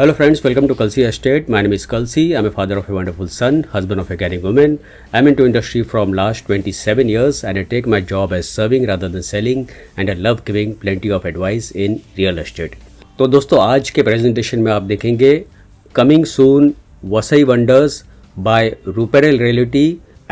Hello friends, welcome to Kalsi Estate. My name is Kalsi. I'm a father of a wonderful son, husband of a caring woman. I'm into industry from last 27 years and I take my job as serving rather than selling and I love giving plenty of advice in real estate. तो दोस्तों आज के presentation में आप देखेंगे coming soon Vasai wonders by Ruperel realty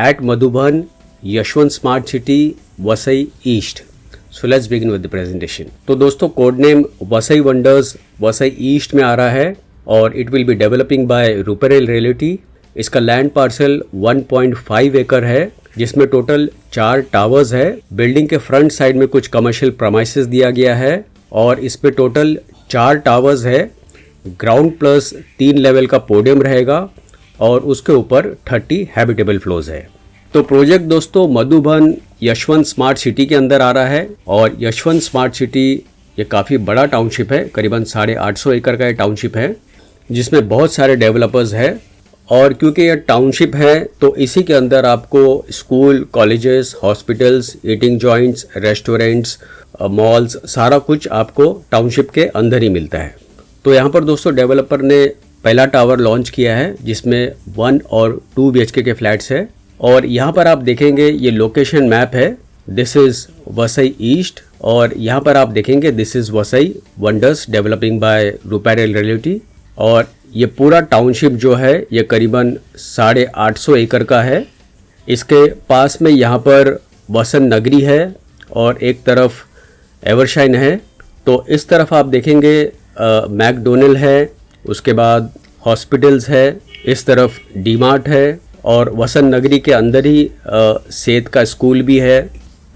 at Madhuban Yashwant smart city Vasai east. So let's begin with the presentation. तो दोस्तों code name Vasai wonders Vasai east में आ रहा है और it will be developing by Ruperel realty. इसका लैंड पार्सल 1.5 एकड़ है जिसमें टोटल 4 टावर्स है. बिल्डिंग के फ्रंट साइड में कुछ कमर्शियल प्रमाइसेस दिया गया है और इसमें टोटल 4 टावर्स है. ग्राउंड प्लस 3 लेवल का पोडियम रहेगा और उसके ऊपर 30 हैबिटेबल फ्लोर्स है. तो प्रोजेक्ट दोस्तों मधुबन यशवंत स्मार्ट सिटी के अंदर आ रहा है और यशवंत स्मार्ट सिटी ये काफ़ी बड़ा टाउनशिप है. करीबन 850 एकड़ का ये टाउनशिप है जिसमें बहुत सारे डेवलपर्स हैं. और क्योंकि ये टाउनशिप है तो इसी के अंदर आपको school, colleges, hospitals, eating joints, restaurants, malls सारा कुछ आपको टाउनशिप के अंदर ही मिलता है. तो यहाँ पर दोस्तों डेवलपर ने पहला टावर लॉन्च किया है जिसमें 1 और 2 BHK के फ्लैट्स है. और यहाँ पर आप देखेंगे ये लोकेशन मैप है. दिस इज़ वसई ईस्ट और यहाँ पर आप देखेंगे this is Vasai wonders developing by Ruperel realty. और ये पूरा टाउनशिप जो है ये करीबन 850 एकड़ का है. इसके पास में यहाँ पर वसंत नगरी है और एक तरफ एवरशाइन है. तो इस तरफ आप देखेंगे मैकडोनल्ड है, उसके बाद हॉस्पिटल्स है, इस तरफ डीमार्ट है और वसंत नगरी के अंदर ही सेत का स्कूल भी है.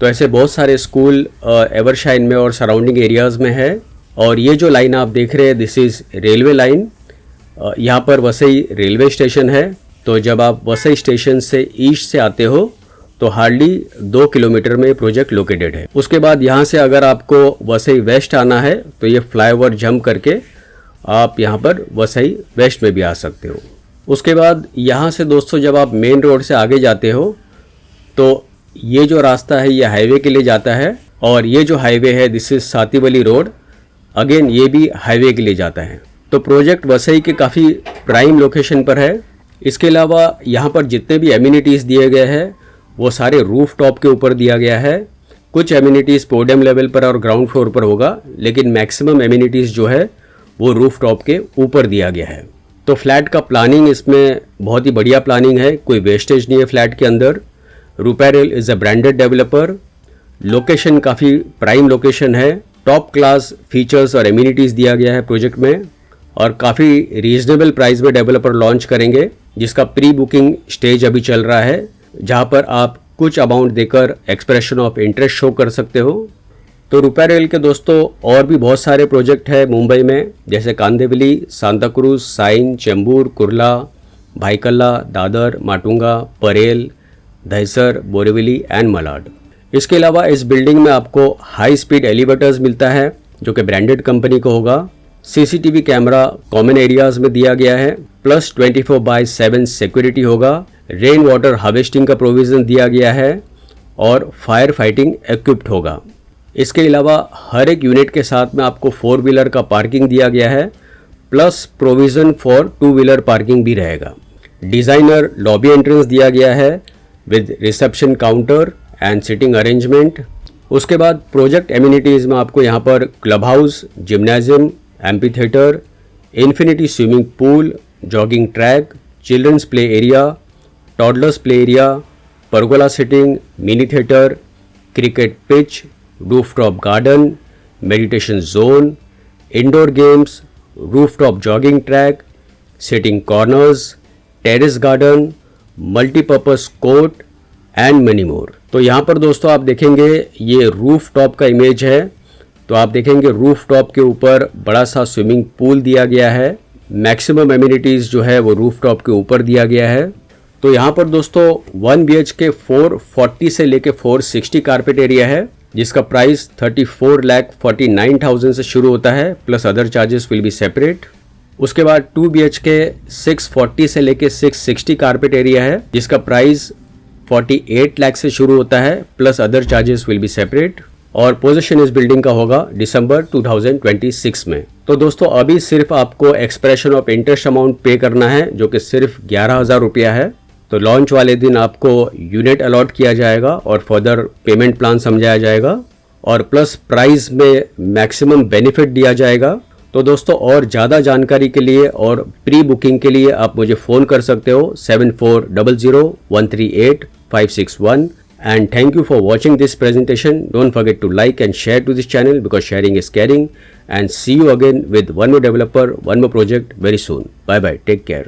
तो ऐसे बहुत सारे स्कूल एवरशाइन में और सराउंडिंग एरियाज़ में है. और ये जो लाइन आप देख रहे हैं दिस इज़ रेलवे लाइन. यहाँ पर वसई रेलवे स्टेशन है. तो जब आप वसई स्टेशन से ईस्ट से आते हो तो हार्डली 2 किलोमीटर में प्रोजेक्ट लोकेटेड है. उसके बाद यहाँ से अगर आपको वसई वेस्ट आना है तो ये फ्लाईओवर जंप करके आप यहाँ पर वसई वेस्ट में भी आ सकते हो. उसके बाद यहाँ से दोस्तों जब आप मेन रोड से आगे जाते हो तो ये जो रास्ता है ये हाईवे के लिए जाता है और ये जो हाईवे है this is Sativali road, again ये भी हाईवे के लिए जाता है. तो प्रोजेक्ट वसई के काफ़ी प्राइम लोकेशन पर है. इसके अलावा यहाँ पर जितने भी एमिनिटीज़ दिए गए हैं वो सारे रूफ टॉप के ऊपर दिया गया है. कुछ एमिनिटीज़ पोडियम लेवल पर और ग्राउंड फ्लोर पर होगा लेकिन मैक्सिमम एमिनिटीज़ जो है वो रूफ टॉप के ऊपर दिया गया है. तो फ्लैट का प्लानिंग इसमें बहुत ही बढ़िया प्लानिंग है, कोई वेस्टेज नहीं है फ्लैट के अंदर. Ruperel is a branded developer. Location काफ़ी प्राइम लोकेशन है. टॉप क्लास फीचर्स और एमिनिटीज़ दिया गया है प्रोजेक्ट में और काफ़ी रीजनेबल प्राइस में डेवलपर लॉन्च करेंगे जिसका प्री बुकिंग स्टेज अभी चल रहा है जहां पर आप कुछ अमाउंट देकर एक्सप्रेशन ऑफ इंटरेस्ट शो कर सकते हो. तो रूपेरेल के दोस्तों और भी बहुत सारे प्रोजेक्ट है मुंबई में जैसे कांदिवली, सांताक्रूज, साइन, चेंबूर, कुर्ला, भाईकल्ला, दादर, माटुंगा, परेल, दहिसर, बोरीवली एंड मलाड. इसके अलावा इस बिल्डिंग में आपको हाई स्पीड एलिवेटर्स मिलता है जो कि ब्रांडेड कंपनी को होगा. CCTV कैमरा कॉमन एरियाज में दिया गया है प्लस 24/7 सिक्योरिटी होगा. रेन वाटर हार्वेस्टिंग का प्रोविज़न दिया गया है और फायर फाइटिंग इक्विप्ड होगा. इसके अलावा हर एक यूनिट के साथ में आपको 4 व्हीलर का पार्किंग दिया गया है plus provision for 2 wheeler parking भी रहेगा. डिज़ाइनर लॉबी एंट्रेंस दिया गया है with reception counter and sitting arrangement. उसके बाद प्रोजेक्ट एमिनिटीज़ में आपको यहाँ पर club house, gymnasium, amphitheatre, infinity swimming pool, jogging track, children's play area, toddlers play area, pergola sitting, mini theatre, cricket pitch, rooftop garden, meditation zone, indoor games, rooftop jogging track, sitting corners, terrace garden, multipurpose court and many more. तो यहाँ पर दोस्तों आप देखेंगे ये rooftop का image है. तो आप देखेंगे रूफटॉप के ऊपर बड़ा सा स्विमिंग पूल दिया गया है. मैक्सिमम एमिनिटीज़ जो है वो रूफटॉप के ऊपर दिया गया है. तो यहाँ पर दोस्तों 1 BHK 440 से लेके 460 कारपेट एरिया है जिसका प्राइस 34,49,000 से शुरू होता है plus other charges will be separate. उसके बाद 2 BHK 640 से लेके 660 कारपेट एरिया है जिसका प्राइस 48 लाख से शुरू होता है plus other charges will be separate. और पोजीशन इस बिल्डिंग का होगा दिसंबर 2026 में. तो दोस्तों अभी सिर्फ आपको एक्सप्रेशन ऑफ इंटरेस्ट अमाउंट पे करना है जो कि सिर्फ 11,000 रुपया है। तो लॉन्च वाले दिन आपको यूनिट अलॉट किया जाएगा और फर्दर पेमेंट प्लान समझाया जाएगा और प्लस प्राइस में मैक्सिमम बेनिफिट दिया जाएगा। तो दोस्तों और ज़्यादा जानकारी के लिए और प्री बुकिंग के लिए आप मुझे फ़ोन कर सकते हो 7400138561। And thank you for watching this presentation. Don't forget to like and share to this channel because sharing is caring. And see you again with one more developer, one more project very soon. Bye bye. Take care.